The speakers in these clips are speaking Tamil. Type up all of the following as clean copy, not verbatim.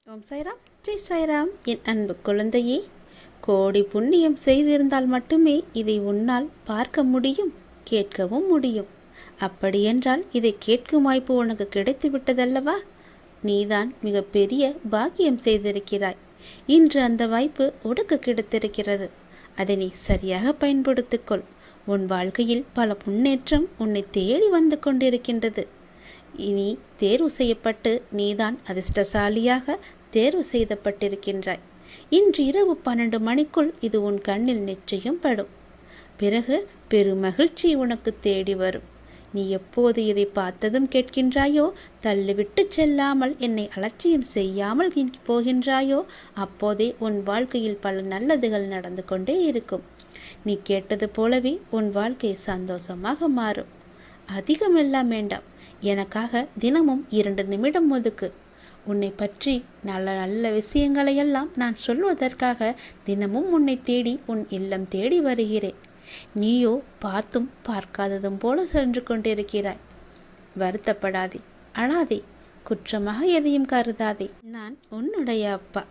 ஓம் சாய்ராம், ஜெய் சாய்ராம். என் அன்பு குழந்தையே, கோடி புண்ணியம் செய்திருந்தால் மட்டுமே இதை உன்னால் பார்க்க முடியும், கேட்கவும் முடியும். அப்படியென்றால் இதை கேட்கும் வாய்ப்பு உனக்கு கிடைத்து விட்டதல்லவா? நீதான் மிக பெரிய பாக்கியம் செய்திருக்கிறாய். இன்று அந்த வாய்ப்பு உனக்கு கிடைத்திருக்கிறது. அதை நீ சரியாக பயன்படுத்திக்கொள். உன் வாழ்க்கையில் பல முன்னேற்றம் உன்னை தேடி வந்து கொண்டிருக்கின்றது. இனி தேர்வு செய்யப்பட்டு நீதான் அதிர்ஷ்டசாலியாக தேர்வு செய்யப்பட்டிருக்கின்றாய். இன்று இரவு 12 மணிக்குள் இது உன் கண்ணில் நிச்சயம் படும். பிறகு பெருமகிழ்ச்சி உனக்கு தேடி வரும். நீ எப்போது இதை பார்த்ததும் கேட்கின்றாயோ, தள்ளிவிட்டு செல்லாமல் என்னை அலட்சியம் செய்யாமல் போகின்றாயோ, அப்போதே உன் வாழ்க்கையில் பல நல்லதுகள் நடந்து கொண்டே இருக்கும். நீ கேட்டது போலவே உன் வாழ்க்கை சந்தோஷமாக மாறும். அதிகமெல்லாம் வேண்டாம். எனக்காக தினமும் 2 நிமிடம் ஒதுக்கு. உன்னை பற்றி நல்ல நல்ல விஷயங்களையெல்லாம் நான் சொல்வதற்காக தினமும் உன்னை தேடி உன் இல்லம் தேடி வருகிறேன். நீயோ பார்த்தும் பார்க்காததும் போல சென்று கொண்டிருக்கிறாய். வருத்தப்படாதே, அழாதே, குற்றமாக எதையும் கருதாதே. நான் உன்னுடைய அப்பா.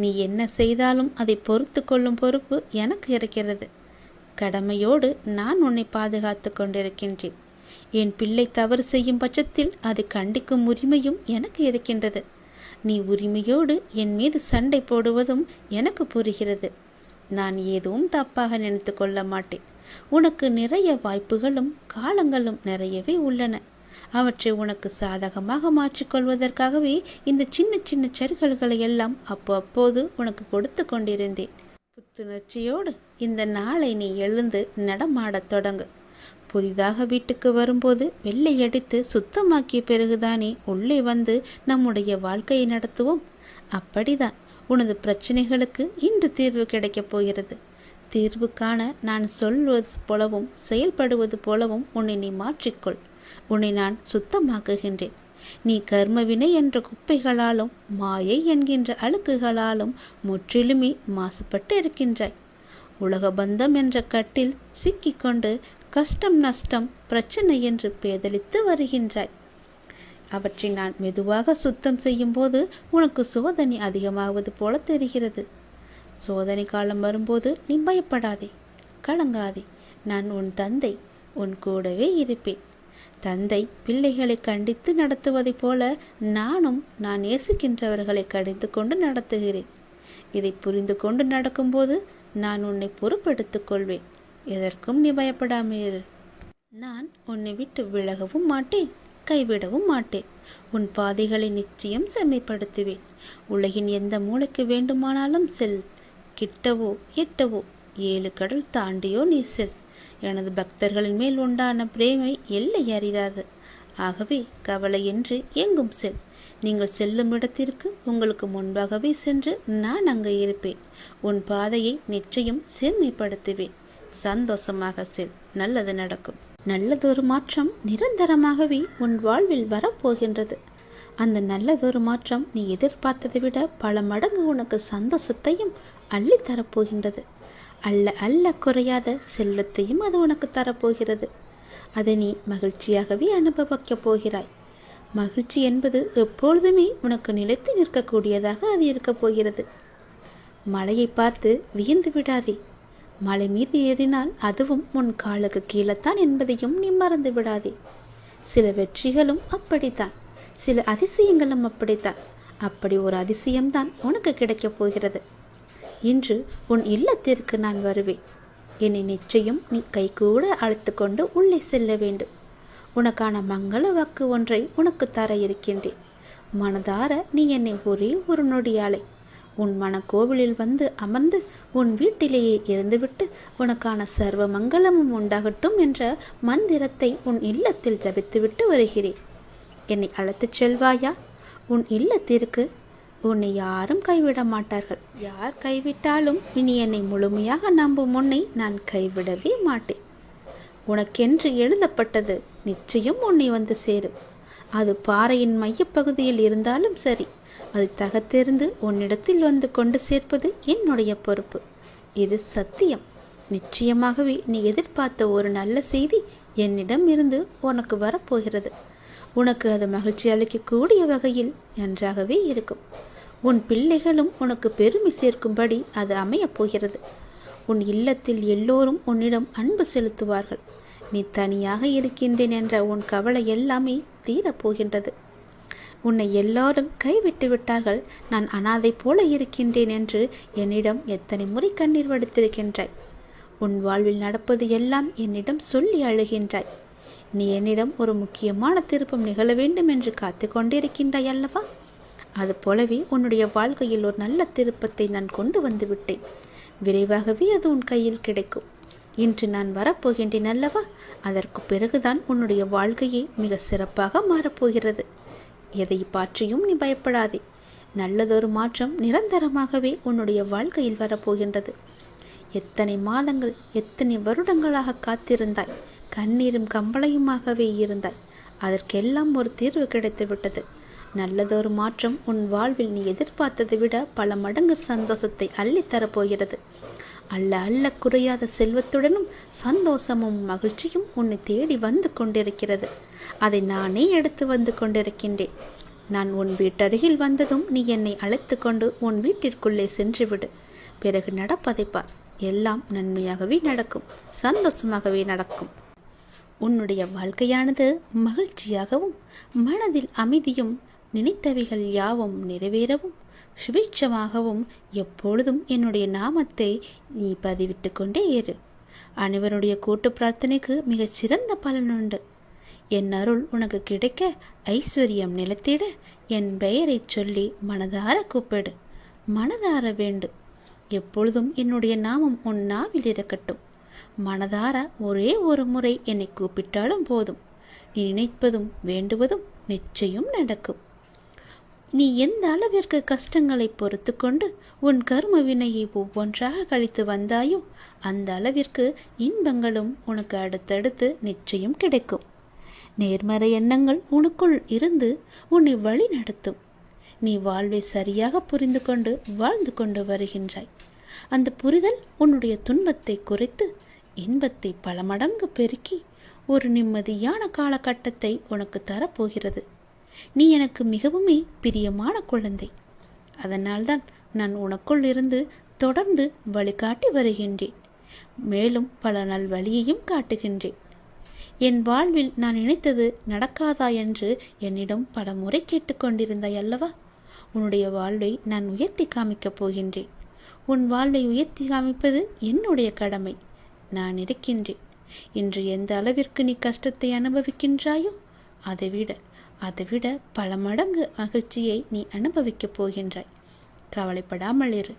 நீ என்ன செய்தாலும் அதை பொறுத்து கொள்ளும் பொறுப்பு எனக்கு இருக்கிறது. கடமையோடு நான் உன்னை பாதுகாத்து கொண்டிருக்கின்றேன். என் பிள்ளை தவறு செய்யும் பட்சத்தில் அதை கண்டிக்கும் உரிமையும் எனக்கு இருக்கின்றது. நீ உரிமையோடு என் மீது சண்டை போடுவதும் எனக்கு புரிகிறது. நான் எதுவும் தப்பாக நினைத்து கொள்ள மாட்டேன். உனக்கு நிறைய வாய்ப்புகளும் காலங்களும் நிறையவே உள்ளன. அவற்றை உனக்கு சாதகமாக மாற்றிக்கொள்வதற்காகவே இந்த சின்ன சின்ன சறுகல்களை எல்லாம் அப்போது உனக்கு கொடுத்து கொண்டிருந்தேன். புத்துணர்ச்சியோடு இந்த நாளை நீ எழுந்து நடமாடத் தொடங்கு. புதிதாக வீட்டுக்கு வரும்போது வெள்ளை அடித்து சுத்தமாக்கிய பிறகுதானே உள்ளே வந்து நம்முடைய வாழ்க்கையை நடத்துவோம். அப்படிதான் உனது பிரச்சனைகளுக்கு இன்று தீர்வு கிடைக்கப் போகிறது. தீர்வு காண நான் சொல்வது போலவும் செயல்படுவது போலவும் உன்னை நீ மாற்றிக்கொள். உன்னை நான் சுத்தமாக்குகின்றேன். நீ கர்மவினை என்ற குப்பைகளாலும் மாயை என்கின்ற அழுக்குகளாலும் முற்றிலுமே மாசுபட்டு இருக்கின்றாய். உலக பந்தம் என்ற கட்டில் சிக்கிக்கொண்டு கஷ்டம் நஷ்டம் பிரச்சனை என்று பேதலித்து வருகின்றாய். அவற்றை நான் மெதுவாக சுத்தம் செய்யும் போது உனக்கு சோதனை அதிகமாவது போல தெரிகிறது. சோதனை காலம் வரும்போது நீ பயப்படாதே, கலங்காதே. நான் உன் தந்தை, உன் கூடவே இருப்பேன். தந்தை பிள்ளைகளை கண்டித்து நடத்துவதைப் போல நானும் நான் நேசிக்கின்றவர்களை கடிந்து கொண்டு நடத்துகிறேன். இதை புரிந்து கொண்டு நடக்கும்போது நான் உன்னை பொறுப்பெடுத்துக் கொள்வேன். எதற்கும் நீ பயப்படாமல் இரு. நான் உன்னை விட்டு விலகவும் மாட்டேன், கைவிடவும் மாட்டேன். உன் பாதைகளை நிச்சயம் செம்மைப்படுத்துவேன். உலகின் எந்த மூலைக்கு வேண்டுமானாலும் செல். கிட்டவோ எட்டவோ 7 கடல் தாண்டியோ நீ செல். எனது பக்தர்களின் மேல் உண்டான பிரேமை எல்லை அறியாது. ஆகவே கவலையின்றி எங்கும் செல். நீங்கள் செல்லும் இடத்திற்கு உங்களுக்கு முன்பாகவே சென்று நான் அங்கு இருப்பேன். உன் பாதையை நிச்சயம் செம்மைப்படுத்துவேன். சந்தோஷமாக செல். நல்லது நடக்கும். நல்லதொரு மாற்றம் நிரந்தரமாகவே உன் வாழ்வில் வரப்போகின்றது. அந்த நல்லதொரு மாற்றம் நீ எதிர்பார்த்ததை விட பல மடங்கு உனக்கு சந்தோஷத்தையும் அள்ளி தரப்போகின்றது. அல்ல அல்ல குறையாத செல்வத்தையும் அது உனக்கு தரப்போகிறது. அதை நீ மகிழ்ச்சியாகவே அனுபவிக்கப் போகிறாய். மகிழ்ச்சி என்பது எப்பொழுதுமே உனக்கு நிலைத்து நிற்கக்கூடியதாக அது இருக்கப் போகிறது. மழையை பார்த்து வியந்து விடாதே. மலை மீது ஏறினால் அதுவும் உன் காலுக்கு கீழத்தான் என்பதையும் நீ மறந்து விடாதே. சில வெற்றிகளும் அப்படித்தான், சில அதிசயங்களும் அப்படித்தான். அப்படி ஒரு அதிசயம்தான் உனக்கு கிடைக்கப் போகிறது. இன்று உன் இல்லத்திற்கு நான் வருவேன். என்னை நிச்சயம் நீ கைகூட அழைத்து கொண்டு உள்ளே செல்ல வேண்டும். உனக்கான மங்கள வாக்கு ஒன்றை உனக்கு தர இருக்கின்றேன். மனதார நீ என்னை ஒரே ஒரு நொடியாலை உன் மனக்கோவிலில் வந்து அமர்ந்து உன் வீட்டிலேயே இருந்துவிட்டு உனக்கான சர்வ மங்களமும் உண்டாகட்டும் என்ற மந்திரத்தை உன் இல்லத்தில் ஜபித்துவிட்டு வருகிறேன். என்னை அழைத்துச் செல்வாயா? உன் இல்லத்திற்கு உன்னை யாரும் கைவிட மாட்டார்கள். யார் கைவிட்டாலும் நீ என்னை முழுமையாக நம்பும் உன்னை நான் கைவிடவே மாட்டேன். உனக்கென்று எழுதப்பட்டது நிச்சயம் உன்னை வந்து சேரும். அது பாறையின் மையப்பகுதியில் இருந்தாலும் சரி, அதை தகர்த்தெறிந்து உன்னிடத்தில் வந்து கொண்டு சேர்ப்பது என்னுடைய பொறுப்பு. இது சத்தியம். நிச்சயமாகவே நீ எதிர்பார்த்த ஒரு நல்ல செய்தி என்னிடம் இருந்து உனக்கு வரப்போகிறது. உனக்கு அது மகிழ்ச்சி அளிக்கக்கூடிய வகையில் நன்றாகவே இருக்கும். உன் பிள்ளைகளும் உனக்கு பெருமை சேர்க்கும்படி அது அமையப் போகிறது. உன் இல்லத்தில் எல்லோரும் உன்னிடம் அன்பு செலுத்துவார்கள். நீ தனியாக இருக்கின்றேன் என்ற உன் கவலை எல்லாமே தீரப்போகின்றது. உன்னை எல்லாரும் கைவிட்டு விட்டார்கள், நான் அனாதை போல இருக்கின்றேன் என்று என்னிடம் எத்தனை முறை கண்ணீர் வடித்திருக்கின்றாய். உன் வாழ்வில் நடப்பது எல்லாம் என்னிடம் சொல்லி அழுகின்றாய். நீ என்னிடம் ஒரு முக்கியமான திருப்பம் நிகழ வேண்டும் என்று காத்து கொண்டிருக்கின்றாய் அல்லவா? அதுபோலவே உன்னுடைய வாழ்க்கையில் ஒரு நல்ல திருப்பத்தை நான் கொண்டு வந்து விட்டேன். விரைவாகவே அது உன் கையில் கிடைக்கும். இன்று நான் வரப்போகின்றேன் அல்லவா? அதற்கு பிறகுதான் உன்னுடைய வாழ்க்கையே மிக சிறப்பாக மாறப்போகிறது. எதை பற்றியும் நீ பயப்படாதே. நல்லதொரு மாற்றம் நிரந்தரமாகவே உன்னுடைய வாழ்க்கையில் வரப்போகின்றது. எத்தனை மாதங்கள், எத்தனை வருடங்களாக காத்திருந்தாய். கண்ணீரும் கம்பளையுமாகவே இருந்தாய். அதற்கெல்லாம் ஒரு தீர்வு கிடைத்து விட்டது. நல்லதொரு மாற்றம் உன் வாழ்வில் நீ எதிர்பார்த்ததை விட பல மடங்கு சந்தோஷத்தை அள்ளித்தரப்போகிறது. அல்ல அல்ல குறையாத செல்வத்துடனும் சந்தோஷமும் மகிழ்ச்சியும் உன்னை தேடி வந்து கொண்டிருக்கிறது. அதை நானே எடுத்து வந்து கொண்டிருக்கின்றேன். நான் உன் வீட்டருகில் வந்ததும் நீ என்னை அழைத்து கொண்டு உன் வீட்டிற்குள்ளே சென்றுவிடு. பிறகு நடப்பதை பார். எல்லாம் நன்மையாகவே நடக்கும், சந்தோஷமாகவே நடக்கும். உன்னுடைய வாழ்க்கையானது மகிழ்ச்சியாகவும் மனதில் அமைதியும் நினைத்தவைகள் யாவும் நிறைவேறவும் சுபிட்சமாகவும் எப்பொழுதும் என்னுடைய நாமத்தை நீ பதிவிட்டு கொண்டே இரு. அனைவருடைய கூட்டு பிரார்த்தனைக்கு மிகச் சிறந்த பலனுண்டு. என் அருள் உனக்கு கிடைக்க, ஐஸ்வர்யம் நிலைத்திட என் பெயரை சொல்லி மனதார கூப்பிடு. மனதார வேண்டு. எப்பொழுதும் என்னுடைய நாமம் உன் நாவில் இருக்கட்டும். மனதார ஒரே ஒரு முறை என்னை கூப்பிட்டாலும் போதும். நீ நினைப்பதும் வேண்டுவதும் நிச்சயம் நடக்கும். நீ எந்த அளவிற்கு கஷ்டங்களை பொறுத்து கொண்டு உன் கர்ம வினையை ஒவ்வொன்றாக கழித்து வந்தாயோ அந்த அளவிற்கு இன்பங்களும் உனக்கு அடுத்தடுத்து நிச்சயம் கிடைக்கும். நேர்மறை எண்ணங்கள் உனக்குள் இருந்து உன்னை வழி நடத்தும். நீ வாழ்வை சரியாக புரிந்து கொண்டு வாழ்ந்து கொண்டு வருகின்றாய். அந்த புரிதல் உன்னுடைய துன்பத்தை குறைத்து இன்பத்தை பல மடங்கு பெருக்கி ஒரு நிம்மதியான காலகட்டத்தை உனக்கு தரப்போகிறது. நீ எனக்கு மிகவுமே பிரியமான குழந்தை. அதனால்தான் நான் உனக்குள் இருந்து தொடர்ந்து வழிகாட்டி வருகின்றேன். மேலும் பல நாள் வழியையும் காட்டுகின்றேன். என் வாழ்வில் நான் நினைத்தது நடக்காதா என்று என்னிடம் பல முறை கேட்டுக்கொண்டிருந்தாய் அல்லவா? உன்னுடைய வாழ்வை நான் உயர்த்தி காமிக்கப் போகின்றேன். உன் வாழ்வை உயர்த்தி காமிப்பது என்னுடைய கடமை. நான் இருக்கின்றேன். இன்று எந்த அளவிற்கு நீ கஷ்டத்தை அனுபவிக்கின்றாயோ அதைவிட பல மடங்கு மகிழ்ச்சியை நீ அனுபவிக்கப் போகின்றாய். கவலைப்படாமல் இரு.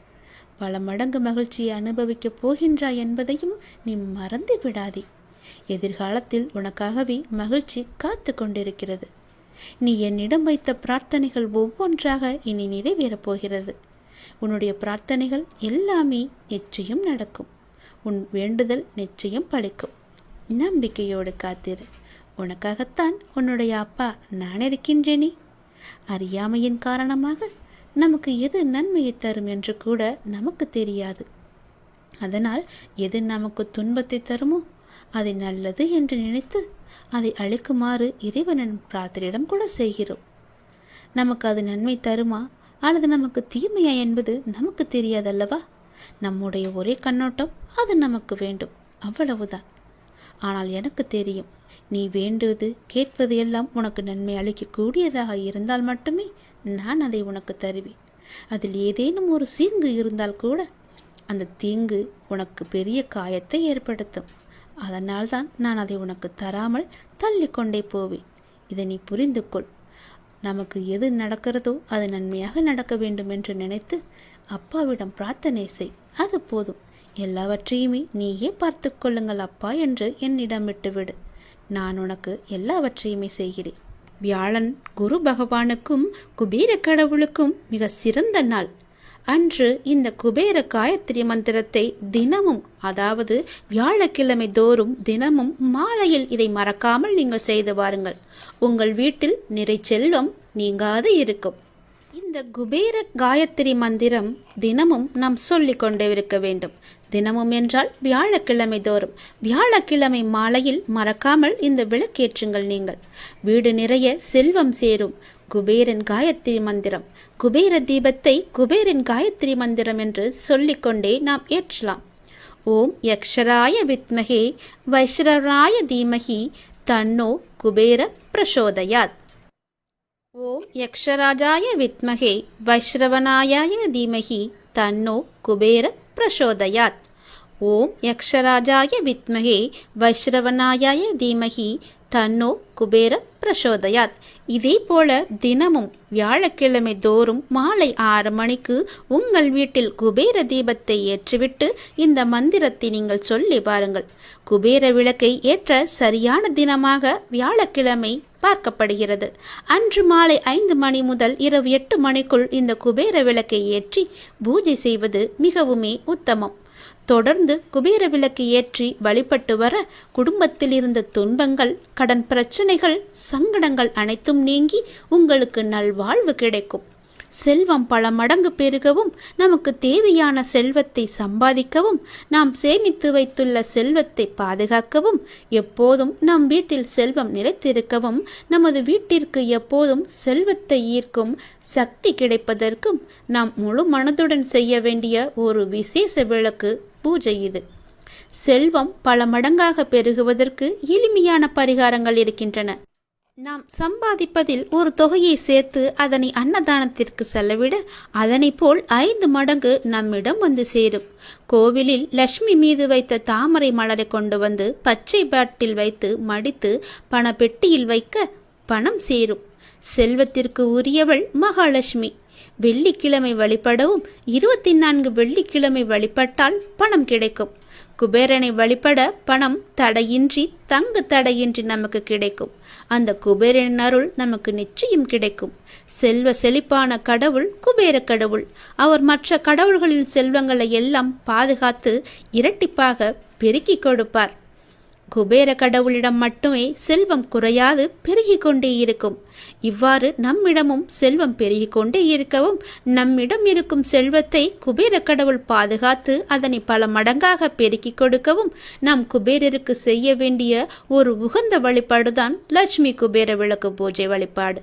பல மடங்கு மகிழ்ச்சியை அனுபவிக்கப் போகின்றாய் என்பதையும் நீ மறந்து விடாதே. எதிர்காலத்தில் உனக்காகவே மகிழ்ச்சி காத்து கொண்டிருக்கிறது. நீ என்னிடம் வைத்த பிரார்த்தனைகள் ஒவ்வொன்றாக இனி நிறைவேறப் போகிறது. உன்னுடைய பிரார்த்தனைகள் எல்லாமே நிச்சயம் நடக்கும். உன் வேண்டுதல் நிச்சயம் பலிக்கும். நம்பிக்கையோடு காத்திரு. உனக்காகத்தான் உன்னுடைய அப்பா நான் இருக்கின்றேனே. அறியாமையின் காரணமாக நமக்கு எது நன்மையை தரும் என்று கூட நமக்கு தெரியாது. அதனால் எது நமக்கு துன்பத்தை தருமோ அதை நல்லது என்று நினைத்து அதை அழிக்குமாறு இறைவனின் பிரார்த்தனையிடம் கூட செய்கிறோம். நமக்கு அது நன்மை தருமா அல்லது நமக்கு தீமையா என்பது நமக்கு தெரியாதல்லவா? நம்முடைய ஒரே கண்ணோட்டம் அது நமக்கு வேண்டும், அவ்வளவுதான். ஆனால் எனக்கு தெரியும், நீ வேண்டுவது கேட்பது எல்லாம் உனக்கு நன்மை அளிக்கக்கூடியதாக இருந்தால் மட்டுமே நான் அதை உனக்கு தருவேன். அதில் ஏதேனும் ஒரு தீங்கு இருந்தால் கூட அந்த தீங்கு உனக்கு பெரிய காயத்தை ஏற்படுத்தும். அதனால்தான் நான் அதை உனக்கு தராமல் தள்ளி கொண்டே போவேன். இதை நீ புரிந்து கொள். நமக்கு எது நடக்கிறதோ அது நன்மையாக நடக்க வேண்டும் என்று நினைத்து அப்பாவிடம் பிரார்த்தனை செய். அது போதும். எல்லாவற்றையுமே நீயே பார்த்து கொள்ளுங்கள் அப்பா என்று என்னிடம் விட்டுவிடு. நான் உனக்கு எல்லாவற்றையுமே செய்கிறேன். வியாழன் குரு பகவானுக்கும் குபேர கடவுளுக்கும் மிக சிறந்த நாள். அன்று இந்த குபேர காயத்ரி மந்திரத்தை தினமும், அதாவது வியாழக்கிழமை தோறும் தினமும் மாலையில் இதை மறக்காமல் நீங்கள் செய்து வாருங்கள். உங்கள் வீட்டில் நிறை செல்வம் நீங்காது இருக்கும். இந்த குபேர காயத்ரி மந்திரம் தினமும் நாம் சொல்லிக் கொண்டே இருக்க வேண்டும். தினமும் என்றால் வியாழக்கிழமை தோறும். வியாழக்கிழமை மாலையில் மறக்காமல் இந்த விளக்கேற்றுங்கள். நீங்கள் வீடு நிறைய செல்வம் சேரும். குபேரன் காயத்ரி மந்திரம் குபேர தீபத்தை குபேரின் காயத்ரி மந்திரம் என்று சொல்லிக்கொண்டே நாம் ஏற்றலாம். ஓம் யக்ஷராய வித்மகே வைஷ்ரவனாய தீமகி தன்னோ குபேர பிரசோதயாத். ஓம் யக்ஷராஜாய வித்மகே வைஷ்ரவனாய தீமகி தன்னோ குபேர பிரசோதயாத். ஓம் யக்ஷராஜாய வித்மகே வைஷ்ரவனாய தீமகி தன்னோ குபேர பிரசோதயாத். இதே போல தினமும் வியாழக்கிழமை தோறும் மாலை 6 மணிக்கு உங்கள் வீட்டில் குபேர தீபத்தை ஏற்றிவிட்டு இந்த மந்திரத்தை நீங்கள் சொல்லி பாருங்கள். குபேர விளக்கை ஏற்ற சரியான தினமாக வியாழக்கிழமை பார்க்கப்படுகிறது. அன்று மாலை 5 மணி முதல் இரவு 8 மணிக்குள் இந்த குபேர விளக்கை ஏற்றி பூஜை செய்வது மிகவுமே உத்தமம். தொடர்ந்து குபேர விளக்கு ஏற்றி வழிபட்டு வர குடும்பத்தில் இருந்த துன்பங்கள், கடன் பிரச்சனைகள், சங்கடங்கள் அனைத்தும் நீங்கி உங்களுக்கு நல்வாழ்வு கிடைக்கும். செல்வம் பல மடங்கு பெருகவும், நமக்கு தேவையான செல்வத்தை சம்பாதிக்கவும், நாம் சேமித்து வைத்துள்ள செல்வத்தை பாதுகாக்கவும், எப்போதும் நம் வீட்டில் செல்வம் நிலைத்திருக்கவும், நமது வீட்டிற்கு எப்போதும் செல்வத்தை ஈர்க்கும் சக்தி கிடைப்பதற்கும் நாம் முழு மனதுடன் செய்ய வேண்டிய ஒரு விசேஷ விளக்கு பூஜை இது. செல்வம் பல மடங்காக பெருகுவதற்கு எளிமையான பரிகாரங்கள் இருக்கின்றன. நாம் சம்பாதிப்பதில் ஒரு தொகையை சேர்த்து அதனை அன்னதானத்திற்கு செலவிட அதனை போல் 5 மடங்கு நம்மிடம் வந்து சேரும். கோவிலில் லட்சுமி மீது வைத்த தாமரை மலரை கொண்டு வந்து பச்சை பாட்டில் வைத்து மடித்து பண பெட்டியில் வைக்க பணம் சேரும். செல்வத்திற்கு உரியவள் மகாலட்சுமி. வெள்ளிக்கிழமை வழிபடவும் 24 வெள்ளிக்கிழமை வழிபட்டால் பணம் கிடைக்கும். குபேரனை வழிபட பணம் தடையின்றி, தங்கு தடையின்றி நமக்கு கிடைக்கும். அந்த குபேரனின் அருள் நமக்கு நிச்சயம் கிடைக்கும். செல்வ செழிப்பான கடவுள் குபேர கடவுள். அவர் மற்ற கடவுள்களின் செல்வங்களை எல்லாம் பாதுகாத்து இரட்டிப்பாக பெருக்கி கொடுப்பார். குபேர கடவுளிடம் மட்டுமே செல்வம் குறையாது பெருகி கொண்டே இருக்கும். இவ்வாறு நம்மிடமும் செல்வம் பெருகி கொண்டே இருக்கவும், நம்மிடம் இருக்கும் செல்வத்தை குபேர கடவுள் பாதுகாத்து அதனை பல மடங்காக பெருக்கி கொடுக்கவும் நாம் குபேரருக்கு செய்ய வேண்டிய ஒரு உகந்த வழிபாடுதான் லட்சுமி குபேர விளக்கு பூஜை வழிபாடு.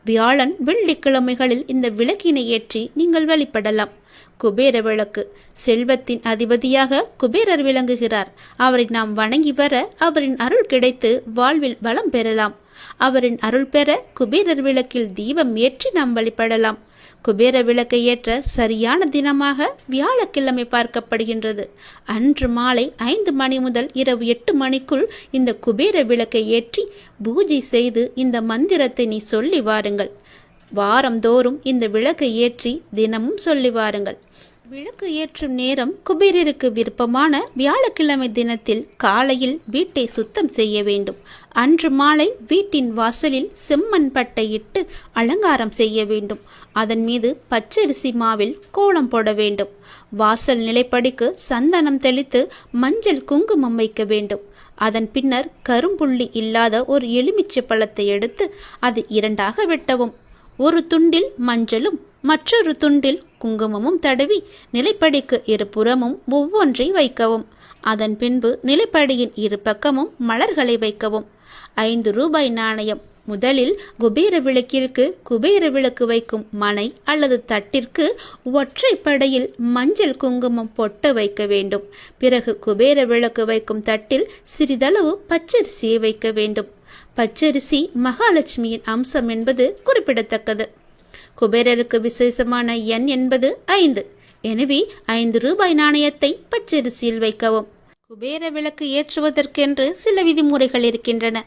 வியாழன் வெள்ளிக்கிழமைகளில் இந்த விளக்கினை ஏற்றி நீங்கள் வழிபடலாம். குபேர விளக்கு செல்வத்தின் அதிபதியாக குபேரர் விளங்குகிறார். அவரை நாம் வணங்கி வர அவரின் அருள் கிடைத்து வாழ்வில் வளம் பெறலாம். அவரின் அருள் பெற குபேரர் விளக்கில் தீபம் ஏற்றி நாம் வழிபடலாம். குபேர விளக்கை ஏற்ற சரியான தினமாக வியாழக்கிழமை பார்க்கப்படுகின்றது. அன்று மாலை 5 மணி முதல் இரவு 8 மணிக்குள் இந்த குபேர விளக்கை ஏற்றி பூஜை செய்து இந்த மந்திரத்தை நீ சொல்லி வாருங்கள். வாரந்தோறும் இந்த விளக்கை ஏற்றி தினமும் சொல்லி வாருங்கள். விளக்கு ஏற்றும் நேரம் குபேரருக்கு விருப்பமான வியாழக்கிழமை தினத்தில் காலையில் வீட்டை சுத்தம் செய்ய வேண்டும். அன்று மாலை வீட்டின் வாசலில் செம்மண் பட்டை இட்டு அலங்காரம் செய்ய வேண்டும். அதன் மீது பச்சரிசி மாவில் கோலம் போட வேண்டும். வாசல் நிலைப்படிக்கு சந்தனம் தெளித்து மஞ்சள் குங்குமம் வைக்க வேண்டும். அதன் பின்னர் கரும்புள்ளி இல்லாத ஒரு எலுமிச்சை பழத்தை எடுத்து அது 2ஆக வெட்டவும். ஒரு துண்டில் மஞ்சளும் மற்றொரு துண்டில் குங்குமமும் தடவி நிலைப்படிக்கு 2 புறமும் ஒவ்வொன்றை வைக்கவும். அதன் பின்பு நிலைப்படியின் 2 பக்கமும் மலர்களை வைக்கவும். 5 ரூபாய் நாணயம். முதலில் குபேர விளக்கிற்கு குபேர விளக்கு வைக்கும் மனை அல்லது தட்டிற்கு ஒற்றைப்படையில் மஞ்சள் குங்குமம் பொட்டு வைக்க வேண்டும். பிறகு குபேர விளக்கு வைக்கும் தட்டில் சிறிதளவு பச்சரிசியை வைக்க வேண்டும். பச்சரிசி மகாலட்சுமியின் அம்சம் என்பது குறிப்பிடத்தக்கது. குபேரருக்கு விசேஷமான எண் என்பது 5. எனவே 5 ரூபாய் நாணயத்தை பச்சரிசியில் வைக்கவும். குபேர விளக்கு ஏற்றுவதற்கென்று சில விதிமுறைகள் இருக்கின்றன.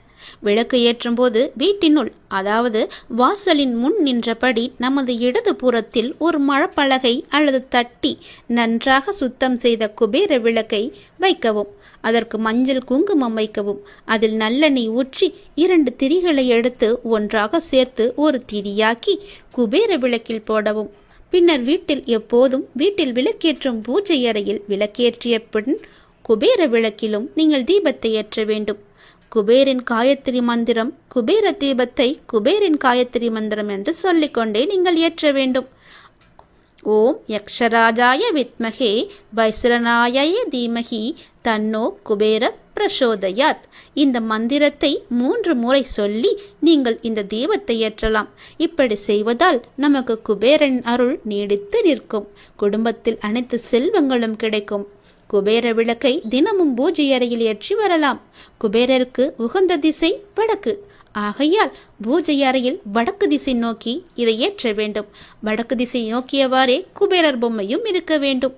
விளக்கு ஏற்றும் போது வீட்டினுள், அதாவது வாசலின் முன் நின்றபடி நமது இடது புறத்தில் ஒரு மரப்பலகை அல்லது தட்டி நன்றாக சுத்தம் செய்த குபேர விளக்கை வைக்கவும். அதற்கு மஞ்சள் குங்குமம் வைக்கவும். அதில் நல்லெண்ணெய் ஊற்றி 2 திரிகளை எடுத்து ஒன்றாக சேர்த்து ஒரு திரியாக்கி குபேர விளக்கில் போடவும். பின்னர் வீட்டில் விளக்கேற்றும் பூஜை அறையில் விளக்கேற்றிய பின் குபேர விளக்கிலும் நீங்கள் தீபத்தை ஏற்ற வேண்டும். குபேரின் காயத்ரி மந்திரம், குபேர தீபத்தை குபேரின் காயத்ரி மந்திரம் என்று சொல்லிக்கொண்டே நீங்கள் ஏற்ற வேண்டும். ஓம் யக்ஷராஜாய வித்மகே வைஸ்ரவனாய தீமகி தன்னோ குபேர பிரசோதயாத். இந்த மந்திரத்தை 3 முறை சொல்லி நீங்கள் இந்த தீபத்தை ஏற்றலாம். இப்படி செய்வதால் நமக்கு குபேரன் அருள் நீடித்து நிற்கும். குடும்பத்தில் அனைத்து செல்வங்களும் கிடைக்கும். குபேர விளக்கை தினமும் பூஜை அறையில் ஏற்றி வரலாம். குபேரருக்கு உகந்த திசை வடக்கு. ஆகையால் பூஜை அறையில் வடக்கு திசை நோக்கி இதை ஏற்ற வேண்டும். வடக்கு திசை நோக்கியவாறே குபேரர் பொம்மையும் இருக்க வேண்டும்.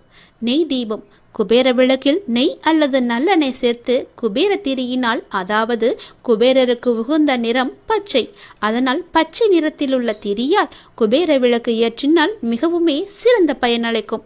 நெய் தீபம். குபேர விளக்கில் நெய் அல்லது நல்லெண்ணெய் சேர்த்து குபேர திரியினால், அதாவது குபேரருக்கு உகந்த நிறம் பச்சை, அதனால் பச்சை நிறத்தில் உள்ள திரியால் குபேர விளக்கு ஏற்றினால் மிகவுமே சிறந்த பயனளிக்கும்.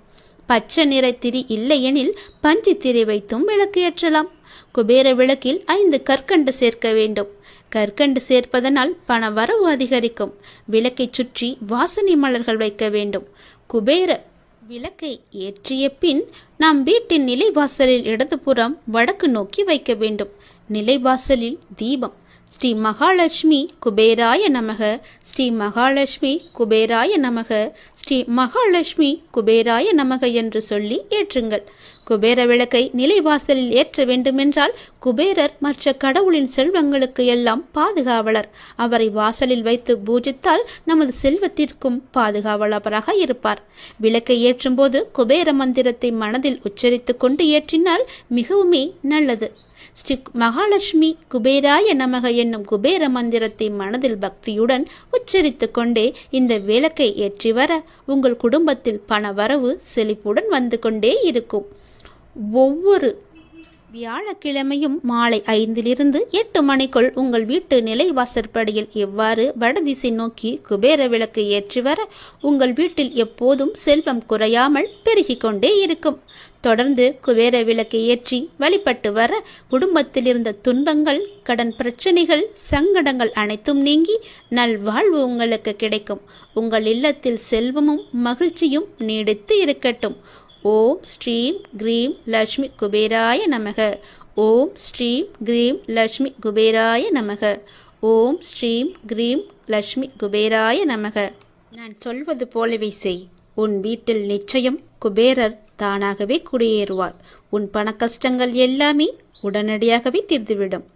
பச்சை நிற திரி இல்லையெனில் பஞ்சு திரி வைத்தும் விளக்கு ஏற்றலாம். குபேர விளக்கில் 5 கற்கண்டு சேர்க்க வேண்டும். கற்கண்டு சேர்ப்பதனால் பண வரவு அதிகரிக்கும். விளக்கை சுற்றி வாசனை மலர்கள் வைக்க வேண்டும். குபேர விளக்கை ஏற்றிய பின் நாம் வீட்டின் நிலைவாசலில் இடதுபுறம் வடக்கு நோக்கி வைக்க வேண்டும். நிலைவாசலில் தீபம். ஸ்ரீ மகாலட்சுமி குபேராய நமக, ஸ்ரீ மகாலட்சுமி குபேராய நமக, ஸ்ரீ மகாலட்சுமி குபேராய நமக என்று சொல்லி ஏற்றுங்கள். குபேர விளக்கை நிலைவாசலில் ஏற்ற வேண்டுமென்றால் குபேரர் மற்ற கடவுளின் செல்வங்களுக்கு எல்லாம் பாதுகாவலர். அவரை வாசலில் வைத்து பூஜித்தால் நமது செல்வத்திற்கும் பாதுகாவலராக இருப்பார். விளக்கை ஏற்றும் போது குபேர மந்திரத்தை மனதில் உச்சரித்து கொண்டு ஏற்றினால் மிகவுமே நல்லது. ஸ்ரீ மகாலட்சுமி குபேராய நமக என்னும் குபேர மந்திரத்தை மனதில் பக்தியுடன் உச்சரித்து கொண்டே இந்த விளக்கை ஏற்றி வர உங்கள் குடும்பத்தில் பண வரவு செழிப்புடன் வந்து கொண்டே இருக்கும். ஒவ்வொரு வியாழக்கிழமையும் மாலை 5 to 8 மணிக்குள் உங்கள் வீட்டு நிலைவாசற்படியில் எவ்வாறு வடதிசை நோக்கி குபேர விளக்கு ஏற்றி வர உங்கள் வீட்டில் எப்போதும் செல்வம் குறையாமல் பெருகிக் கொண்டே இருக்கும். தொடர்ந்து குபேர விளக்கை ஏற்றி வழிபட்டு வர குடும்பத்தில் இருந்த துன்பங்கள், கடன் பிரச்சனைகள், சங்கடங்கள் அனைத்தும் நீங்கி நல்வாழ்வு உங்களுக்கு கிடைக்கும். உங்கள் இல்லத்தில் செல்வமும் மகிழ்ச்சியும் நீடித்து இருக்கட்டும். ஓம் ஸ்ரீம் கிரீம் லட்சுமி குபேராய நமக. ஓம் ஸ்ரீம் கிரீம் லட்சுமி குபேராய நமக. ஓம் ஸ்ரீம் கிரீம் லட்சுமி குபேராய நமக. நான் சொல்வது போலவே செய். உன் வீட்டில் நிச்சயம் குபேரர் தானாகவே குடியேறுவார். உன் பண கஷ்டங்கள் எல்லாமே உடனடியாகவே தீர்ந்துவிடும்.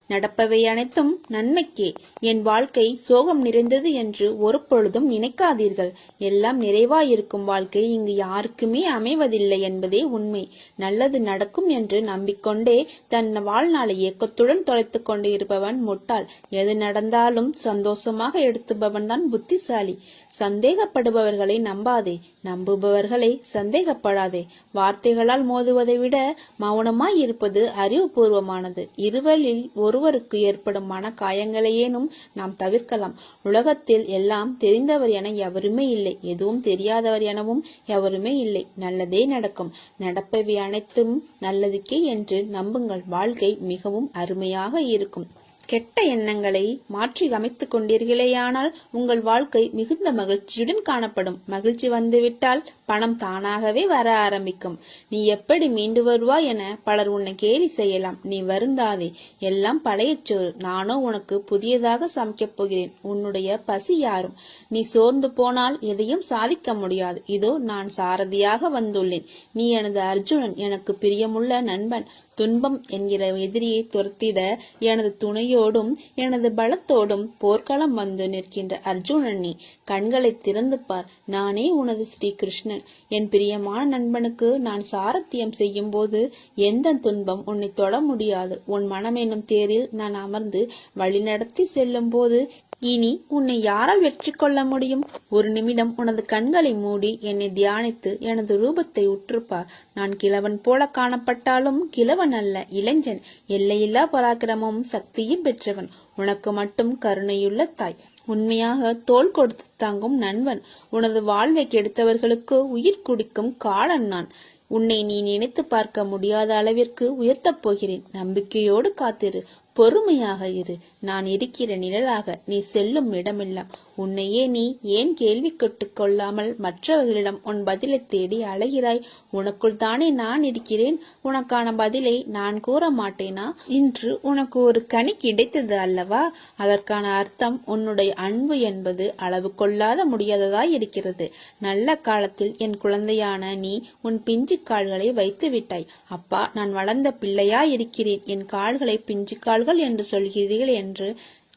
நடப்பவை அனைத்தும் நன்மைக்கே. என் வாழ்க்கை சோகம் நிறைந்தது என்று ஒரு பொழுதும் நினைக்காதீர்கள். எல்லாம் நிறைவாயிருக்கும் வாழ்க்கை இங்கு யாருக்குமே அமைவதில்லை என்பதே உண்மை. நல்லது நடக்கும் என்று நம்பிக்கொண்டே தன் வாழ்நாளை ஏக்கத்துடன் தொலைத்து கொண்டு இருப்பவன் முட்டாள். எது நடந்தாலும் சந்தோஷமாக எடுத்துபவன் தான் புத்திசாலி. சந்தேகப்படுபவர்களை நம்பாதே, நம்புபவர்களை சந்தேகப்படாதே. வார்த்தைகளால் மோதுவதை விட மௌனமாய் இருப்பது அறிவுபூர்வமானது. இருவரில் ஒருவருக்கு ஏற்படும் மன காயங்களையேனும் நாம் தவிர்க்கலாம். உலகத்தில் எல்லாம் தெரிந்தவர் என எவருமே இல்லை, எதுவும் தெரியாதவர் எனவும் எவருமே இல்லை. நல்லதே நடக்கும். நடப்பவை அனைத்தும் நல்லதுக்கே என்று நம்புங்கள். வாழ்க்கை மிகவும் அருமையாக இருக்கும். கெட்ட எண்ணங்களை மாற்றி அமைத்துக் கொண்டீர்களேயானால் உங்கள் வாழ்க்கை மிகுந்த மகிழ்ச்சியுடன் காணப்படும். மகிழ்ச்சி வந்துவிட்டால் பணம் தானாகவே வர ஆரம்பிக்கும். நீ எப்படி மீண்டு வருவாய் என பலர் உன்னை கேலி செய்யலாம். நீ வருந்தாதே, எல்லாம் பழைய சோறு. நானோ உனக்கு புதியதாக சமைக்கப் போகிறேன். உன்னுடைய பசி யாரும். நீ சோர்ந்து போனால் எதையும் சாதிக்க முடியாது. இதோ நான் சாரதியாக வந்துள்ளேன். நீ எனது அர்ஜுனன், எனக்கு பிரியமுள்ள நண்பன். துன்பம் என்கிற எதிரியை துரத்திட எனது துணையோடும் எனது பலத்தோடும் போர்க்களம் வந்து நிற்கின்ற அர்ஜுனன் நீ. கண்களை திறந்து பார், நானே உனது ஸ்ரீ கிருஷ்ணன். என் பிரியமான நண்பனுக்கு நான் சாரத்தியம் செய்யும் போது எந்த துன்பம் உன்னை தொட முடியாது. உன் மனம் என்னும் தேரில் நான் அமர்ந்து வழிநடத்தி செல்லும் போது இனி உன்னை யாரால் வெற்றி கொள்ள முடியும்? ஒரு நிமிடம் உனது கண்களை மூடி என்னை தியானித்து எனது ரூபத்தை உற்றுப்பார். நான் கிழவன் போல காணப்பட்டாலும் கிழவன் அல்ல, இளைஞன். எல்லையில்லா பராக்கிரமும் சக்தியும் பெற்றவன். உனக்கு மட்டும் கருணையுள்ள தாய். உண்மையாக தோள் கொடுத்து தாங்கும் நண்பன். உனது வாழ்வை கெடுத்தவர்களுக்கு உயிர் குடிக்கும் காலன் நான். உன்னை நீ நினைத்து பார்க்க முடியாத அளவிற்கு உயர்த்தப் போகிறேன். நம்பிக்கையோடு காத்திரு, பொறுமையாக இரு. நான் இருக்கிற நிழலாக நீ செல்லும் இடமெல்லாம் உன்னையே நீ ஏன் கேள்வி கேட்டுக் கொள்ளாமல் மற்றவர்களிடம் உன் பதிலை தேடி அலைகிறாய்? உனக்குள் தானே நான் இருக்கிறேன். உனக்கான பதிலை நான் கூற மாட்டேனா? இன்று உனக்கு ஒரு கனி கிடைத்தது அல்லவா? அதற்கான அர்த்தம் உன்னுடைய அன்பு என்பது அளவு கொள்ளாத முடியாததாய் இருக்கிறது. நல்ல காலத்தில் என் குழந்தையான நீ உன் பிஞ்சு கால்களை வைத்து விட்டாய். அப்பா, நான் வளர்ந்த பிள்ளையாய் இருக்கிறேன், என் கால்களை பிஞ்சு கால்கள் என்று சொல்கிறீர்கள் என்று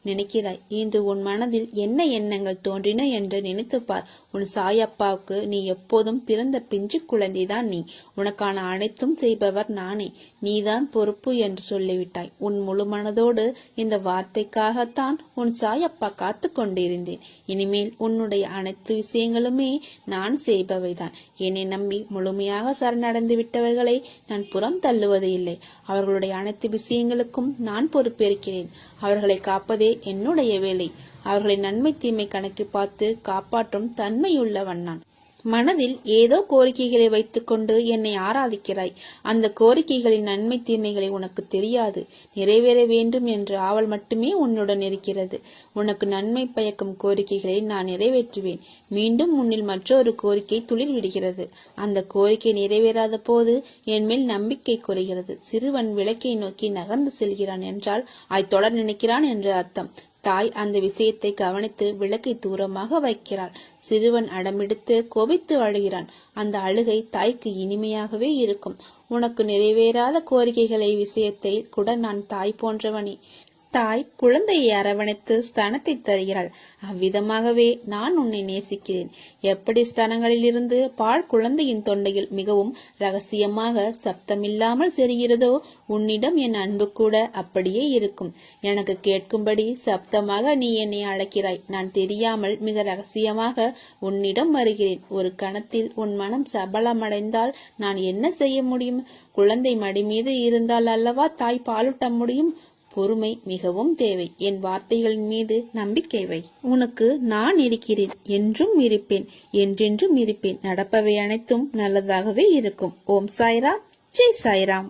நினைக்கிறாய். இன்று உன் மனதில் என்ன எண்ணங்கள் தோன்றின என்று நினைத்துப்பார். உன் சாயப்பாவுக்கு நீ எப்போதும் பிறந்த பிஞ்சு குழந்தைதான். நீ உனக்கான அனைத்தும் செய்பவர் நானே, நீதான் பொறுப்பு என்று சொல்லிவிட்டாய். உன் முழு மனதோடு இந்த வார்த்தைக்காகத்தான் உன் சாயப்பா காத்து கொண்டிருந்தேன். இனிமேல் உன்னுடைய அனைத்து விஷயங்களுமே நான் செய்பவைதான். என்னை நம்பி முழுமையாக சரணடைந்து விட்டவர்களை நான் புறம் தள்ளுவது இல்லை. அவர்களுடைய அனைத்து விஷயங்களுக்கும் நான் பொறுப்பேற்கிறேன். அவர்களை காப்பதே என்னுடைய வேலை. அவர்களின் நன்மை தீமை கணக்கு பார்த்து காப்பாற்றும் தன்மையுள்ளவன் நான். மனதில் ஏதோ கோரிக்கைகளை வைத்துக்கொண்டு என்னை ஆராதிக்கிறாய். அந்த கோரிக்கைகளின் நன்மை தீமைகளை உனக்கு தெரியாது. நிறைவேற வேண்டும் என்ற ஆவல் மட்டுமே உன்னுடன் இருக்கிறது. உனக்கு நன்மை பயக்கும் கோரிக்கைகளை நான் நிறைவேற்றுவேன். மீண்டும் முன்னில் மற்றொரு கோரிக்கை துளிர் விடுகிறது. அந்த கோரிக்கை நிறைவேறாத போது என் மேல் நம்பிக்கை குறைகிறது. சிறுவன் விளக்கை நோக்கி நகர்ந்து செல்கிறான் என்றால் அதை தொடர் நினைக்கிறான் என்று அர்த்தம். தாய் அந்த விஷயத்தை கவனித்து விளக்கை தூரமாக வைக்கிறாள். சிறுவன் அடமெடுத்து கோபித்து அழுகிறான். அந்த அழுகை தாய்க்கு இனிமையாகவே இருக்கும். உனக்கு நிறைவேறாத கோரிக்கைகளை விஷயத்தை கூட நான் தாய் போன்றவனே. தாய் குழந்தையை அரவணைத்து ஸ்தானத்தை தருகிறாள். அவ்விதமாகவே நான் உன்னை நேசிக்கிறேன். எப்படி ஸ்தானங்களிலிருந்து பால் குழந்தையின் தொண்டையில் மிகவும் ரகசியமாக சப்தமில்லாமல் செல்கிறதோ, உன்னிடம் என் அன்பு கூட அப்படியே இருக்கும். எனக்கு கேட்கும்படி சப்தமாக நீ என்னை அழைக்கிறாய். நான் தெரியாமல் மிக ரகசியமாக உன்னிடம் வருகிறேன். ஒரு கணத்தில் உன் மனம் சபலமடைந்தால் நான் என்ன செய்ய முடியும்? குழந்தை மடி மீது இருந்தால் அல்லவா தாய் பாலூட்ட முடியும். பொறுமை மிகவும் தேவை. என் வார்த்தைகளின் மீது நம்பிக்கை வை. உனக்கு நான் இருக்கிறேன். என்றும் இருப்பேன். என்றென்றும் இருப்பேன். நடப்பவை அனைத்தும் நல்லதாகவே இருக்கும். ஓம் சாய்ராம். ஜெய் சாய்ராம்.